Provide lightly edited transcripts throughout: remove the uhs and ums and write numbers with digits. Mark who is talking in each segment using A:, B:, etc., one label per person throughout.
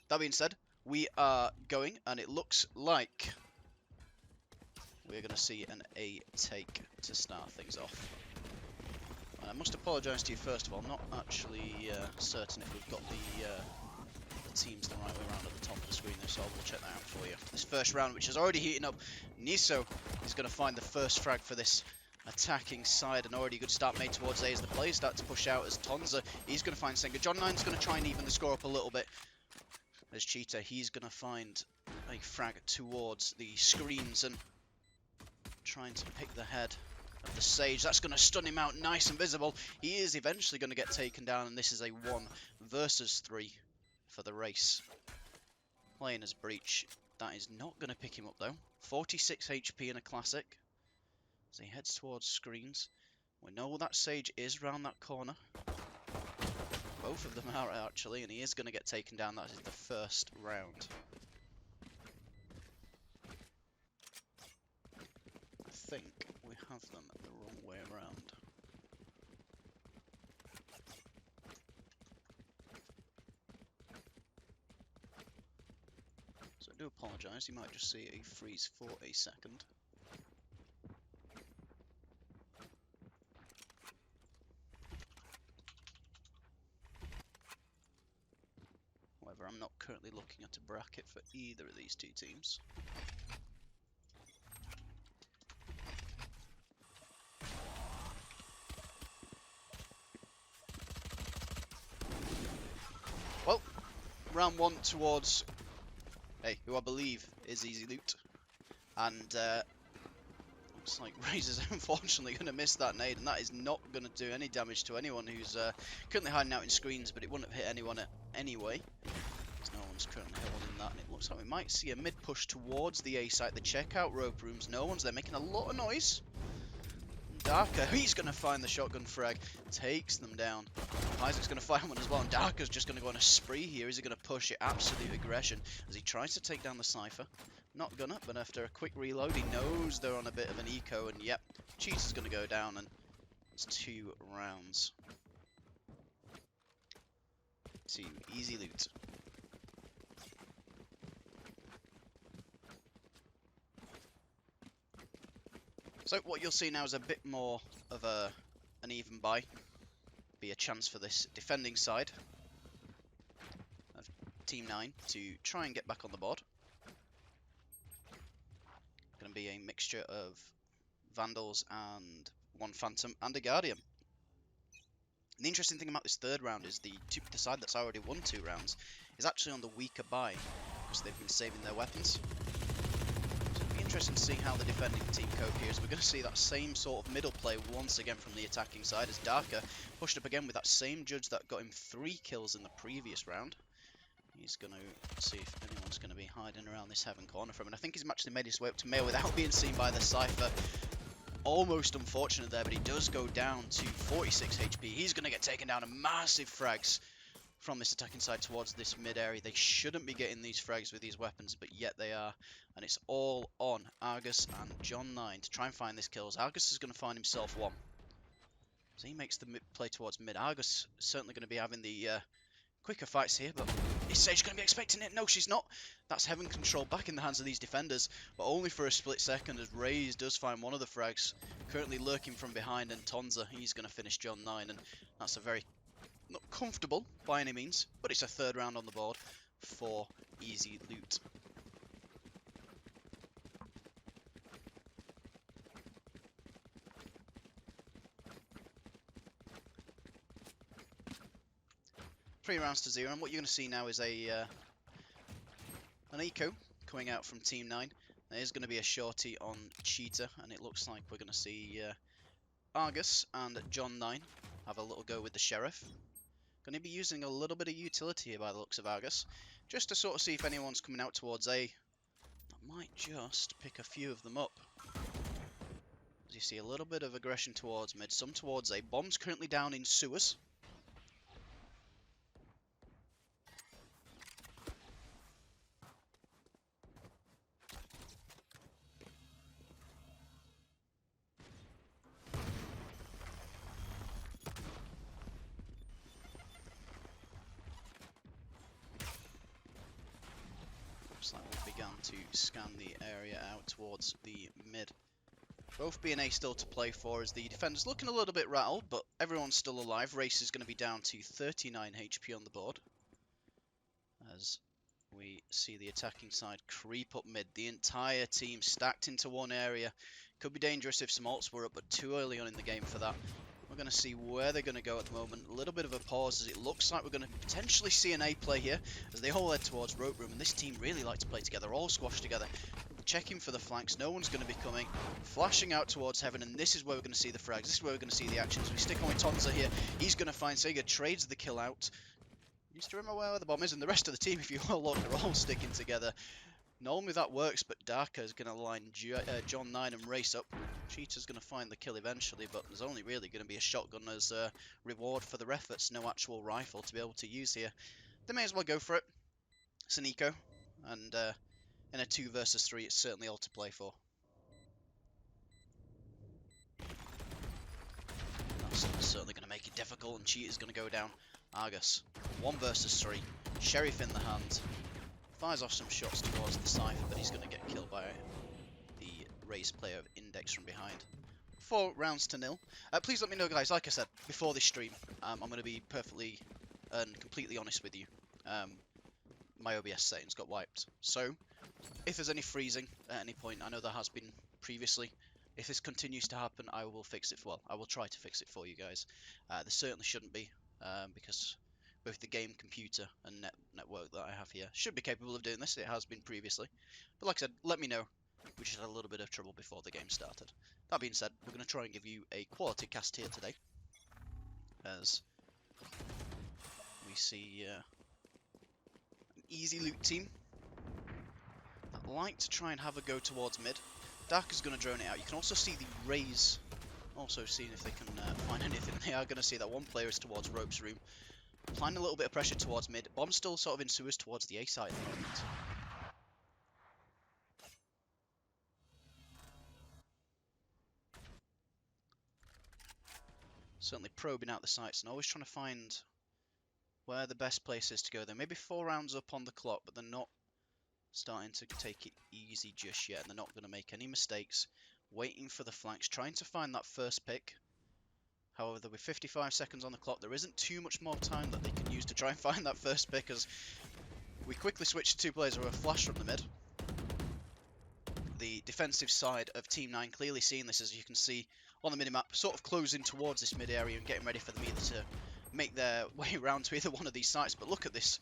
A: that being said, we are going, and it looks like we're going to see an A take to start things off. And I must apologise to you first of all, I'm not actually certain if we've got the teams the right way around at the top of the screen there, so I will check that out for you. This first round, which is already heating up, Niso is going to find the first frag for this attacking side, and already a good start made towards A as the players start to push out as Tonza, he's going to find Senga. John9's going to try and even the score up a little bit. As Cheetah, he's going to find a frag towards the screens and trying to pick the head of the Sage. That's going to stun him out nice and visible. He is eventually going to get taken down, and this is a 1 versus 3 for the race. Playing as Breach, that is not going to pick him up though. 46 HP in a classic as he heads towards screens. We know that Sage is round that corner. Both of them are actually, and he is going to get taken down. That is the first round. I think we have them the wrong way around. So I do apologise, you might just see a freeze for a second. However, I'm not currently looking at a bracket for either of these two teams. Well, round 1 towards, who I believe is EzLoot. And looks like Razor's unfortunately going to miss that nade, and that is not going to do any damage to anyone who's currently hiding out in screens, but it wouldn't have hit anyone anyway. No one's currently holding that, and it looks like we might see a mid push towards the A site, the checkout rope rooms. No one's there, making a lot of noise. Darker, he's going to find the shotgun frag, takes them down. Isaac's going to find one as well, and Darker's just going to go on a spree here. Is he going to push it? Absolute aggression as he tries to take down the Cypher. Not gonna, but after a quick reload, he knows they're on a bit of an eco, and yep, Cheetah's going to go down, and it's 2 rounds to EzLoot. So what you'll see now is a bit more of an even buy. Be a chance for this defending side of Team9 to try and get back on the board. Going to be a mixture of Vandals and 1 Phantom and a Guardian. And the interesting thing about this third round is the side that's already won 2 rounds is actually on the weaker buy because they've been saving their weapons. Interesting to see how the defending team cope here, as we're going to see that same sort of middle play once again from the attacking side, as Darker pushed up again with that same judge that got him 3 kills in the previous round. He's going to see if anyone's going to be hiding around this heaven corner from him. I think he's actually made his way up to Mail without being seen by the Cypher. Almost unfortunate there, but he does go down to 46 HP. He's going to get taken down, and massive frags from this attacking side towards this mid area. They shouldn't be getting these frags with these weapons, but yet they are. And it's all on Argus and John9 to try and find this kills. Argus is going to find himself 1. So he makes the play towards mid. Argus is certainly going to be having the quicker fights here, but is Sage going to be expecting it? No, she's not. That's heaven control back in the hands of these defenders, but only for a split second as Raze does find one of the frags, currently lurking from behind, and Tonza, he's going to finish John9, and that's a very not comfortable by any means, but it's a 3rd round on the board for EzLoot. Three rounds to 0, and what you're going to see now is an eco coming out from Team9. There's going to be a shorty on Cheetah, and it looks like we're going to see Argus and John9 have a little go with the Sheriff. Going to be using a little bit of utility here by the looks of Argus, just to sort of see if anyone's coming out towards A. I might just pick a few of them up. As you see a little bit of aggression towards mid, some towards A. Bomb's currently down in sewers. began to scan the area out towards the mid. Both B and A still to play for as the defenders looking a little bit rattled, but everyone's still alive. Race is going to be down to 39 HP on the board as we see the attacking side creep up mid. The entire team stacked into one area. Could be dangerous if some ults were up, but too early on in the game for that. We're going to see where they're going to go at the moment. A little bit of a pause as it looks like we're going to potentially see an A play here as they all head towards rope room, and this team really like to play together, all squashed together. Checking for the flanks, no one's going to be coming, flashing out towards heaven, and this is where we're going to see the frags, this is where we're going to see the actions. We stick on with Tonza here, he's going to find Sega, trades the kill out. Needs to remember where the bomb is, and the rest of the team, if you all look, they're all sticking together. Normally that works, but Darker is going to line John 9 and race up. Cheetah's going to find the kill eventually, but there's only really going to be a shotgun as a reward for their efforts, no actual rifle to be able to use here. They may as well go for it. It's an eco, and in a 2 versus 3, it's certainly all to play for. That's certainly going to make it difficult, and Cheetah's going to go down. Argus, 1 versus 3, Sheriff in the hand, fires off some shots towards the Cypher, but he's going to get killed by the raised player of Index from behind. 4 rounds to 0. Please let me know, guys, like I said, before this stream, I'm going to be perfectly and completely honest with you. My OBS settings got wiped, so if there's any freezing at any point, I know there has been previously. If this continues to happen, I will fix it. Well, I will try to fix it for you guys. There certainly shouldn't be, because both the game computer and network that I have here should be capable of doing this. It has been previously. But like I said, let me know. We just had a little bit of trouble before the game started. That being said, we're going to try and give you a quality cast here today, as we see an EzLoot team that like to try and have a go towards mid. Darker's going to drone it out. You can also see the Rays also seeing if they can find anything. They are going to see that one player is towards ropes room. Applying a little bit of pressure towards mid. Bomb's still sort of in sewers towards the A side at the moment. Certainly probing out the sites and always trying to find where the best place is to go. They're maybe 4 rounds up on the clock, but they're not starting to take it easy just yet. And they're not going to make any mistakes. Waiting for the flanks, trying to find that first pick. However, with 55 seconds on the clock, there isn't too much more time that they can use to try and find that first pick, as we quickly switch to 2 players who are flash from the mid. The defensive side of Team 9 clearly seeing this, as you can see on the minimap, sort of closing towards this mid area and getting ready for them either to make their way around to either one of these sites. But look at this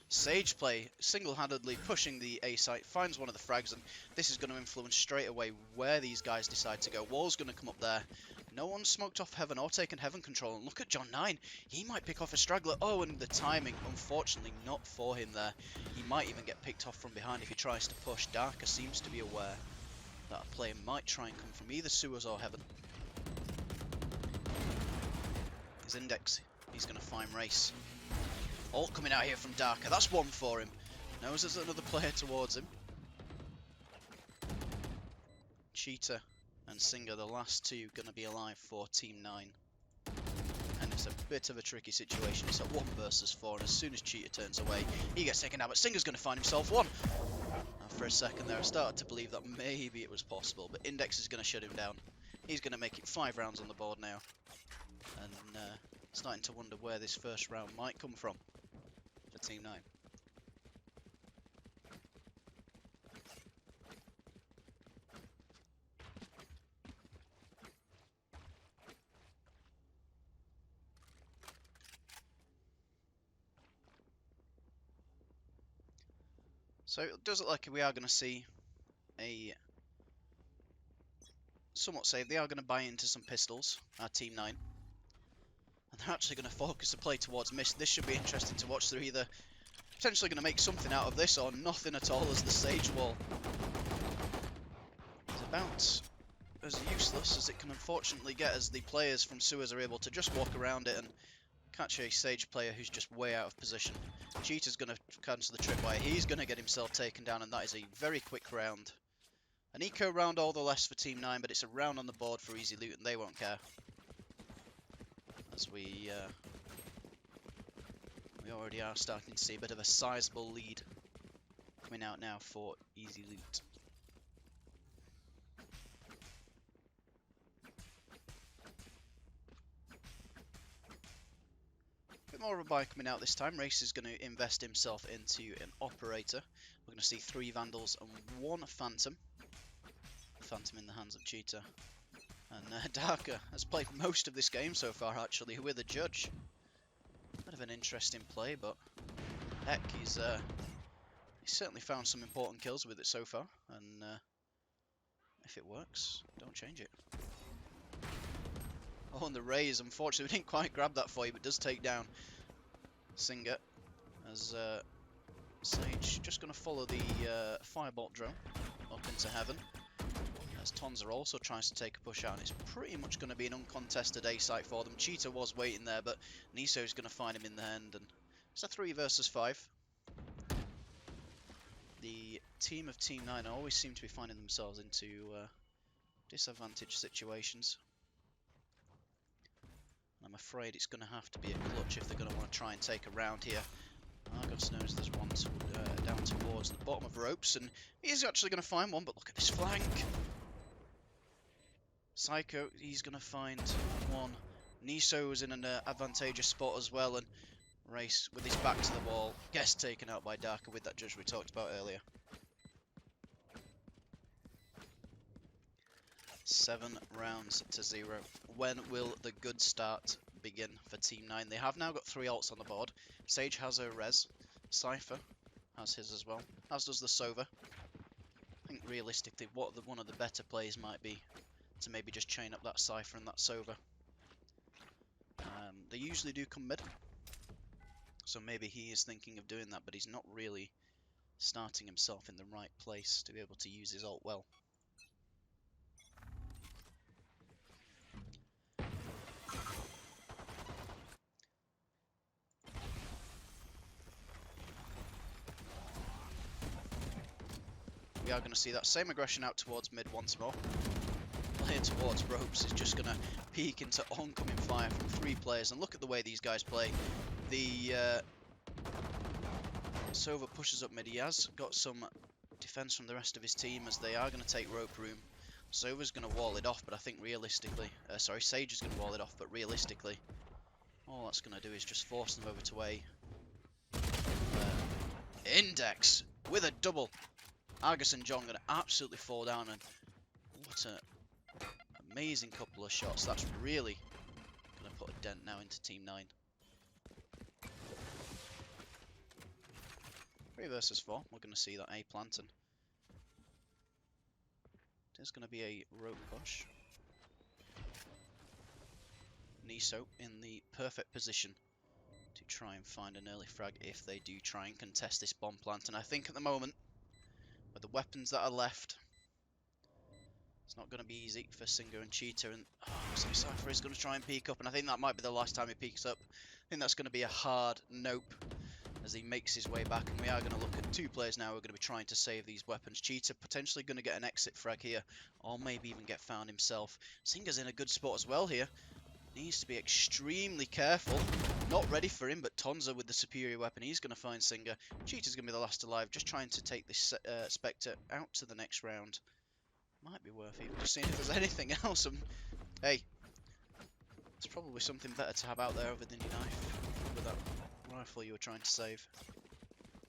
A: Sage play, single-handedly pushing the A site, finds one of the frags, and this is going to influence straight away where these guys decide to go. Wall's going to come up there. No one's smoked off Heaven or taken Heaven control, and look at John 9. He might pick off a straggler. Oh, and the timing, unfortunately, not for him there. He might even get picked off from behind if he tries to push. Darker seems to be aware that a player might try and come from either sewers or Heaven. His Index, he's going to find Race. All coming out here from Darker. That's 1 for him. Knows there's another player towards him. Cheetah and Singer, the last 2, going to be alive for Team 9. And it's a bit of a tricky situation. It's a 1 versus 4, and as soon as Cheetah turns away, he gets taken down, but Singer's going to find himself 1. And for a second there, I started to believe that maybe it was possible, but Index is going to shut him down. He's going to make it 5 rounds on the board now. And starting to wonder where this first round might come from for Team 9. So it does look like we are going to see a somewhat save. They are going to buy into some pistols, our Team 9. And they're actually going to focus the play towards mist. This should be interesting to watch. They're either potentially going to make something out of this or nothing at all, as the Sage wall is about as useless as it can unfortunately get, as the players from sewers are able to just walk around it and catch a Sage player who's just way out of position. Cheetah's going to cancel the tripwire. He's going to get himself taken down, and that is a very quick round. An eco round all the less for Team 9, but it's a round on the board for EzLoot, and they won't care. As we already are starting to see a bit of a sizable lead coming out now for EzLoot. Bit more of a buy coming out this time. Race is going to invest himself into an operator. We're going to see 3 Vandals and 1 Phantom. Phantom in the hands of Cheetah. And Darker has played most of this game so far, actually, with a judge. Bit of an interesting play, but heck, he's certainly found some important kills with it so far. And if it works, don't change it. Oh, and the raise, unfortunately, we didn't quite grab that for you, but does take down Singer. As Sage just going to follow the Firebolt drone up into heaven. As Tonza also tries to take a push out, and it's pretty much going to be an uncontested A site for them. Cheetah was waiting there, but Niso is going to find him in the end, and it's a 3 versus 5. The team of Team 9 always seem to be finding themselves into disadvantaged situations. I'm afraid it's going to have to be a clutch if they're going to want to try and take a round here. Argos knows there's one down towards the bottom of ropes, and he's actually going to find one, but look at this flank. Psycho, he's going to find one. Niso is in an advantageous spot as well, and Race, with his back to the wall, gets taken out by Darker with that judge we talked about earlier. 7 rounds to 0. When will the good start begin for Team 9? They have now got 3 ults on the board. Sage has her res. Cypher has his as well, as does the Sova. I think realistically what one of the better plays might be to maybe just chain up that Cypher and that Sova. They usually do come mid, so maybe he is thinking of doing that, but he's not really starting himself in the right place to be able to use his ult well. We are going to see that same aggression out towards mid once more. Player towards ropes is just going to peek into oncoming fire from 3 players, and look at the way these guys play. The Sova pushes up mid. He has got some defense from the rest of his team as they are going to take rope room. Sova's going to wall it off, but I think realistically, sorry, Sage is going to wall it off, but realistically, all that's going to do is just force them over to A. Index with a double. Argus and John going to absolutely fall down, and what an amazing couple of shots. That's really going to put a dent now into Team 9. 3 versus 4. We're going to see that A plant, and there's going to be a rope push. Niso in the perfect position to try and find an early frag if they do try and contest this bomb plant, and I think at the moment, with the weapons that are left, it's not going to be easy for Singer and Cheetah, and so Cypher is going to try and peek up, and I think that might be the last time he peeks up. I think that's going to be a hard nope as he makes his way back, and we are going to look at 2 players now who are going to be trying to save these weapons. Cheetah potentially going to get an exit frag here, or maybe even get found himself. Singer's in a good spot as well here. Needs to be extremely careful. Not ready for him, but Tonza with the superior weapon, he's going to find Singer. Cheetah's going to be the last alive, just trying to take this Spectre out to the next round. Might be worth even just seeing if there's anything else. And hey, there's probably something better to have out there other than your knife with that rifle you were trying to save.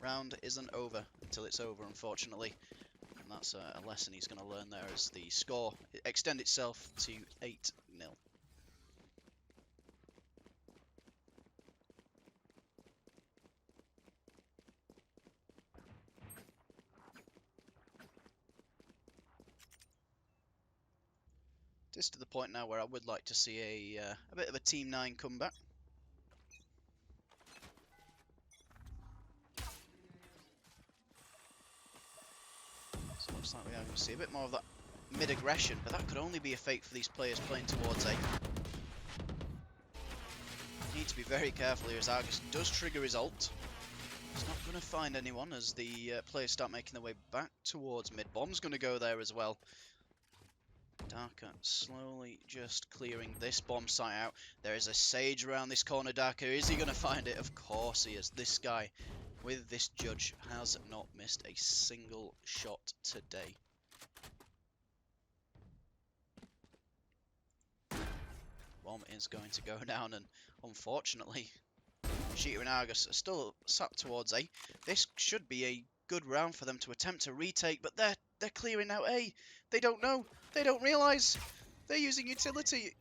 A: Round isn't over until it's over, unfortunately. And that's a lesson he's going to learn there as the score extend itself to 8-0. This to the point now where I would like to see a bit of a Team 9 comeback. So it looks like we are going to see a bit more of that mid-aggression, but that could only be a fake for these players playing towards A. Need to be very careful here as Argus does trigger his ult. He's not going to find anyone as the players start making their way back towards mid. Bomb's going to go there as well. Darker slowly just clearing this bomb site out. There is a Sage around this corner, Darker. Is he going to find it? Of course he is. This guy with this judge has not missed a single shot today. Bomb is going to go down, and unfortunately, Cheetah and Argus are still sat towards A. This should be a good round for them to attempt to retake, but they're clearing out A. They don't know. They don't realise. They're using utility.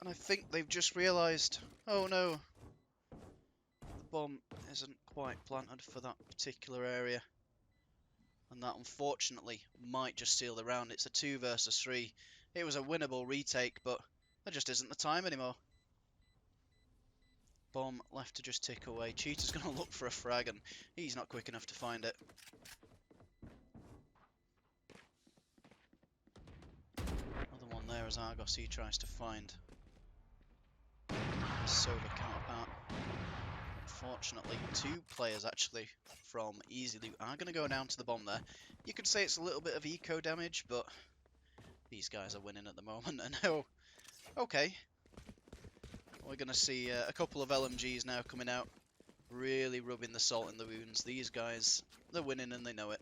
A: And I think they've just realised, oh no, the bomb isn't quite planted for that particular area. And that unfortunately might just seal the round. It's a 2 versus 3. It was a winnable retake, but there just isn't the time anymore. Bomb left to just tick away. Cheetah's going to look for a frag, and he's not quick enough to find it. Another one there as Argos, he tries to find Sova counterpart. Unfortunately, 2 players actually from EzLoot are going to go down to the bomb there. You could say it's a little bit of eco damage, but these guys are winning at the moment. And oh, okay. We're going to see a couple of LMGs now coming out, really rubbing the salt in the wounds. These guys, they're winning and they know it.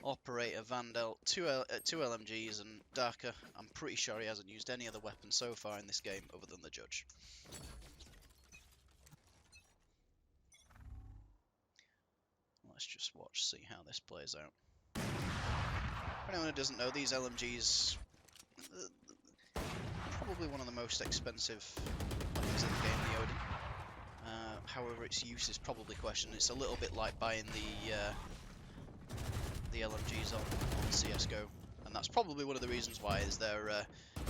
A: Operator, Vandal, two LMGs, and Darker. I'm pretty sure he hasn't used any other weapon so far in this game other than the Judge. Let's just watch, see how this plays out. For anyone who doesn't know, these LMGs, probably one of the most expensive weapons in the game, the Odin. However, its use is probably questioned. It's a little bit like buying the LMGs on CSGO, and that's probably one of the reasons why is they're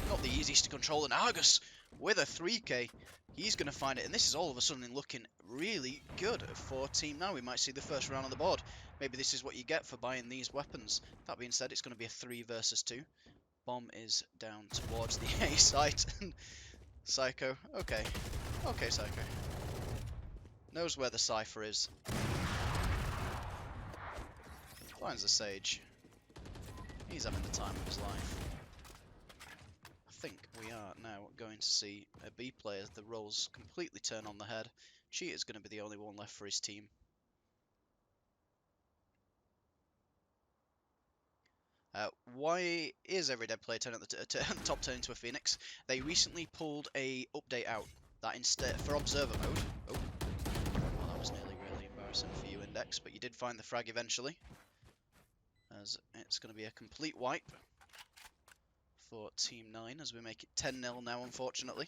A: not the easiest to control. And Argus with a 3k, he's going to find it, and this is all of a sudden looking really good for Team9. We might see the first round on the board. Maybe this is what you get for buying these weapons. That being said, it's going to be a 3 versus 2. Bomb is down towards the A site. Psycho, okay, Psycho. Knows where the Cypher is. Finds the Sage. He's having the time of his life. I think we are now going to see a B player. The roles completely turn on the head. Cheetah's going to be the only one left for his team. Why is every dead player turn at the top turn into a Phoenix? They recently pulled a update out that instead for observer mode. Oh, well, that was nearly really embarrassing for you, Index, but you did find the frag eventually. As it's going to be a complete wipe for Team9 as we make it 10-0 now, unfortunately.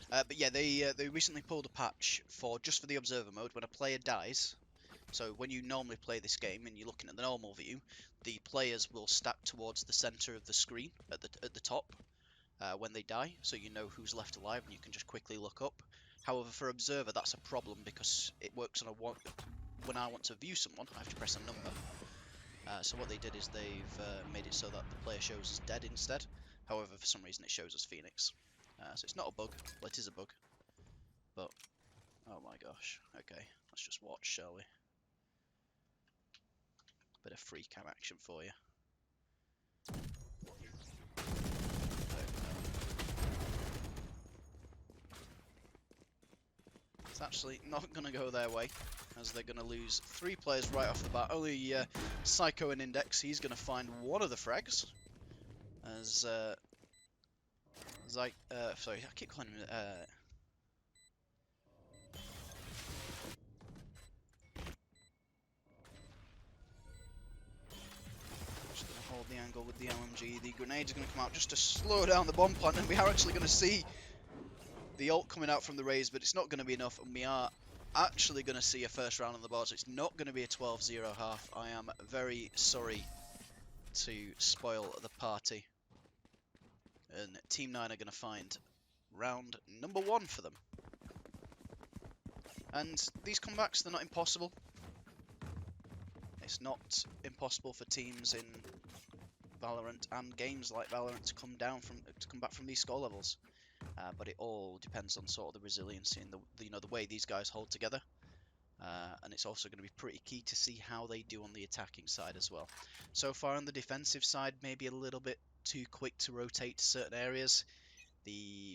A: But yeah, they recently pulled a patch for just for the observer mode. When a player dies, so when you normally play this game and you're looking at the normal view, the players will stack towards the center of the screen at the top when they die, so you know who's left alive and you can just quickly look up. However, for observer, that's a problem because it works on a one. When I want to view someone, I have to press a number. So what they did is they've made it so that the player shows as dead instead. However, for some reason it shows as Phoenix. So it's not a bug. Well, it is a bug. But, oh my gosh. Okay, let's just watch, shall we? Bit of free cam action for you. It's actually not going to go their way, as they're going to lose 3 players right off the bat. Only Psycho and Index, he's going to find one of the frags. As, sorry, I keep calling him, just going to hold the angle with the LMG. The grenade's going to come out just to slow down the bomb plant, and we are actually going to see the ult coming out from the Raze, but it's not going to be enough, and we are actually going to see a first round on the board, so it's not going to be a 12-0 half. I am very sorry to spoil the party. And Team9 are going to find round number 1 for them. And these comebacks, they're not impossible. It's not impossible for teams in Valorant and games like Valorant to come back from these score levels. But it all depends on sort of the resiliency and the way these guys hold together. And it's also going to be pretty key to see how they do on the attacking side as well. So far on the defensive side, maybe a little bit too quick to rotate to certain areas.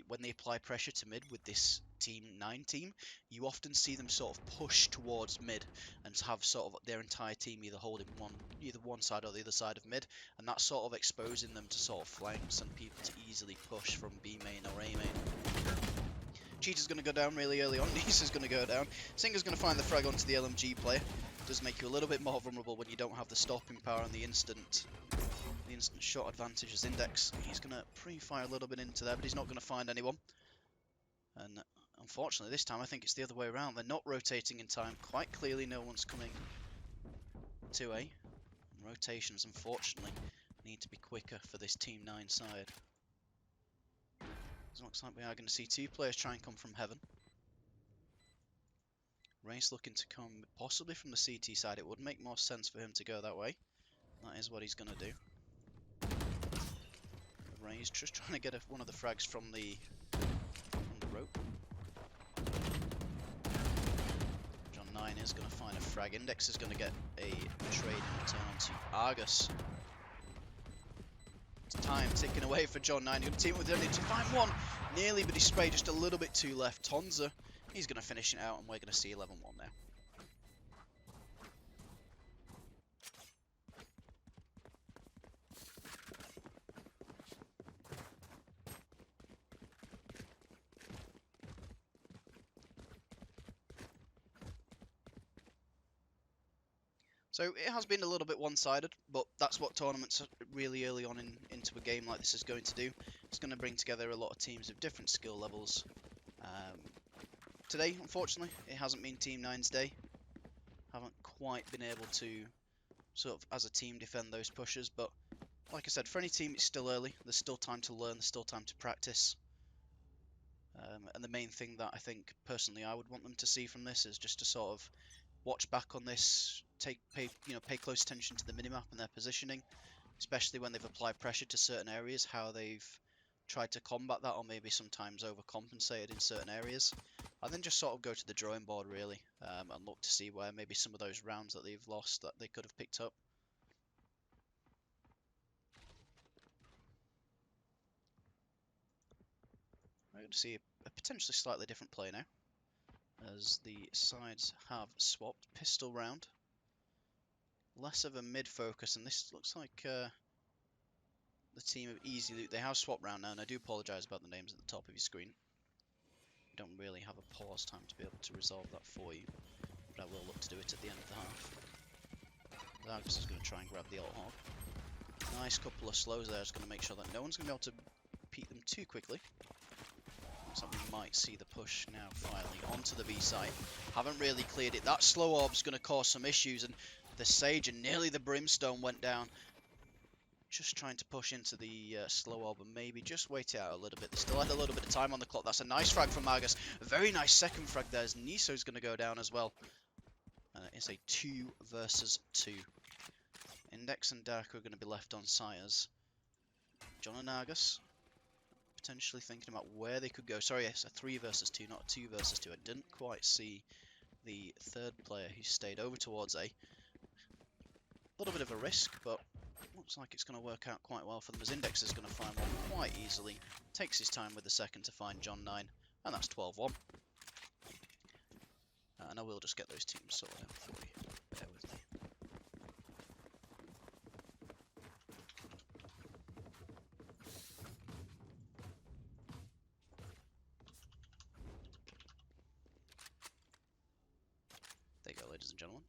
A: When they apply pressure to mid with this Team9 team, you often see them sort of push towards mid and have sort of their entire team either holding either one side or the other side of mid, and that's sort of exposing them to sort of flanks and people to easily push from B main or A main. Cheetah's going to go down really early on. Nisa's going to go down. Singer's going to find the frag onto the LMG player. Does make you a little bit more vulnerable when you don't have the stopping power and the instant shot advantage as Index. He's going to pre-fire a little bit into there, but he's not going to find anyone. And unfortunately, this time I think it's the other way around. They're not rotating in time. Quite clearly, no one's coming to A. And rotations, unfortunately, need to be quicker for this Team 9 side. It looks like we are going to see two players try and come from heaven. Ray's looking to come possibly from the CT side. It would make more sense for him to go that way. That is what he's going to do. Ray's just trying to get one of the frags from the rope. John9 is going to find a frag. Index is going to get a trade in return onto Argus. It's time ticking away for John9. He's going to team up with Energy to find one. Nearly, but he sprayed just a little bit too left. Tonza, he's going to finish it out, and we're going to see 11-1 now. So it has been a little bit one-sided, but that's what tournaments really early on into a game like this is going to do. It's going to bring together a lot of teams of different skill levels. Today, unfortunately, it hasn't been Team 9's day. Haven't quite been able to sort of, as a team, defend those pushes, but like I said, for any team it's still early. There's still time to learn, there's still time to practice. And the main thing that I think, personally, I would want them to see from this is just to sort of watch back on this, pay close attention to the minimap and their positioning, especially when they've applied pressure to certain areas, how they've tried to combat that or maybe sometimes overcompensated in certain areas. And then just sort of go to the drawing board really, and look to see where maybe some of those rounds that they've lost that they could have picked up. We're going to see a potentially slightly different play now, as the sides have swapped. Pistol round. Less of a mid focus, and this looks like the team of EzLoot. They have swapped round now, and I do apologise about the names at the top of your screen. We don't really have a pause time to be able to resolve that for you, but I will look to do it at the end of the half. Anubis is going to try and grab the alt hog. Nice couple of slows there. Is going to make sure that no one's going to be able to peek them too quickly. Looks like we might see the push now finally onto the B site. Haven't really cleared it. That slow orb's going to cause some issues, and the Sage and nearly the Brimstone went down. Just trying to push into the slow orb and maybe just wait it out a little bit. They still had a little bit of time on the clock. That's a nice frag from Argus. A very nice second frag there as Niso's going to go down as well. And it's a 2 versus 2. Index and Dark are going to be left on sires. John and Argus potentially thinking about where they could go. Sorry, yes, a 3 versus 2, not a 2 versus 2. I didn't quite see the third player who stayed over towards A. A little bit of a risk, but looks like it's going to work out quite well for them, as Index is going to find one quite easily. Takes his time with the second to find John9, and that's 12-1. And I will just get those teams sorted out for you. Bear with me. There you go, ladies and gentlemen.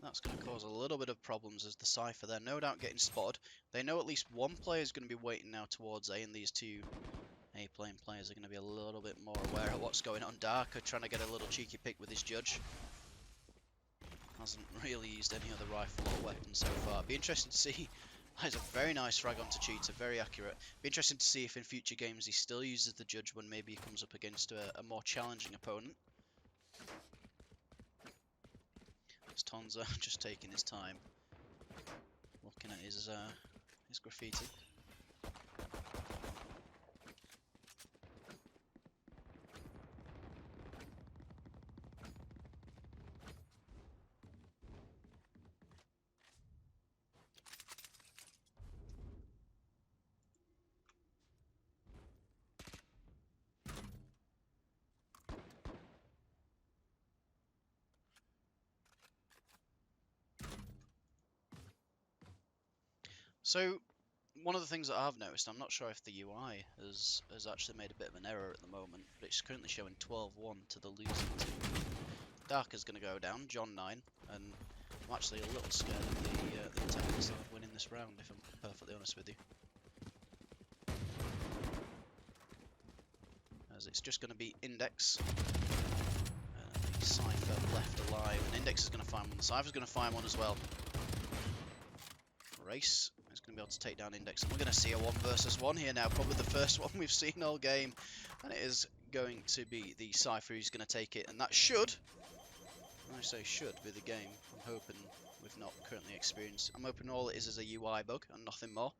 A: That's going to cause a little bit of problems as the Cypher, they're no doubt getting spotted. They know at least one player is going to be waiting now towards A, and these two A-plane players are going to be a little bit more aware of what's going on. Darker trying to get a little cheeky pick with his judge. Hasn't really used any other rifle or weapon so far. Be interesting to see. That's a very nice frag onto Cheetah, very accurate. Be interesting to see if in future games he still uses the judge when maybe he comes up against a more challenging opponent. Tonza just taking his time, looking at his graffiti. So, one of the things that I've noticed, I'm not sure if the UI has actually made a bit of an error at the moment, but it's currently showing 12-1 to the losing team. Darker's going to go down, John 9, and I'm actually a little scared of the Tempest of winning this round, if I'm perfectly honest with you. As it's just going to be Index, Cypher left alive, and Index is going to find one, Cypher's going to find one as well. Race is going to be able to take down Index, and we're going to see a 1 versus 1 here now, probably the first one we've seen all game, and it is going to be the Cypher who's going to take it, and that should, when I say should, be the game. I'm hoping we've not currently experienced. I'm hoping all it is a UI bug and nothing more.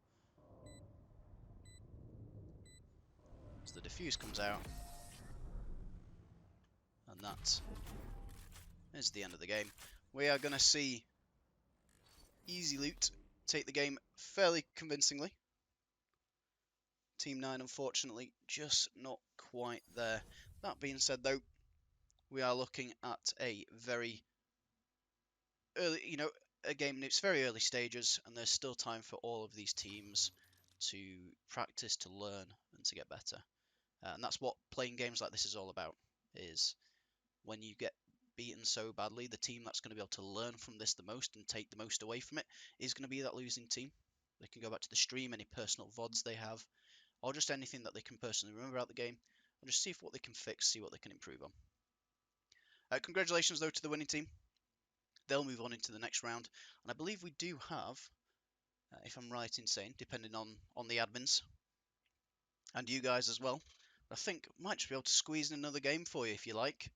A: As the defuse comes out, and that is the end of the game. We are going to see EzLoot take the game fairly convincingly. Team 9, unfortunately, just not quite there. That being said, though, we are looking at a very early, a game in its very early stages, and there's still time for all of these teams to practice, to learn, and to get better. And that's what playing games like this is all about, is when you get beaten so badly, the team that's going to be able to learn from this the most and take the most away from it is going to be that losing team. They can go back to the stream, any personal VODs they have, or just anything that they can personally remember about the game, and just see what they can fix, see what they can improve on. Congratulations, though, to the winning team. They'll move on into the next round, and I believe we do have, if I'm right in saying, depending on the admins, and you guys as well, I think I might just be able to squeeze in another game for you if you like.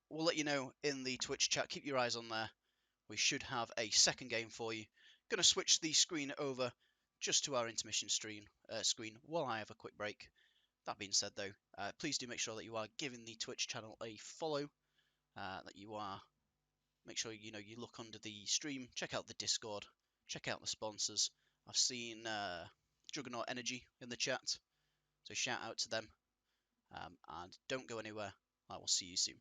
A: We'll let you know in the Twitch chat, keep your eyes on there. We should have a second game for you. Going to switch the screen over just to our intermission screen while I have a quick break. That being said, though, please do make sure that you are giving the Twitch channel a follow. Make sure you look under the stream, check out the Discord, check out the sponsors. I've seen Juggernaut Energy in the chat, so shout out to them. And don't go anywhere. I will see you soon.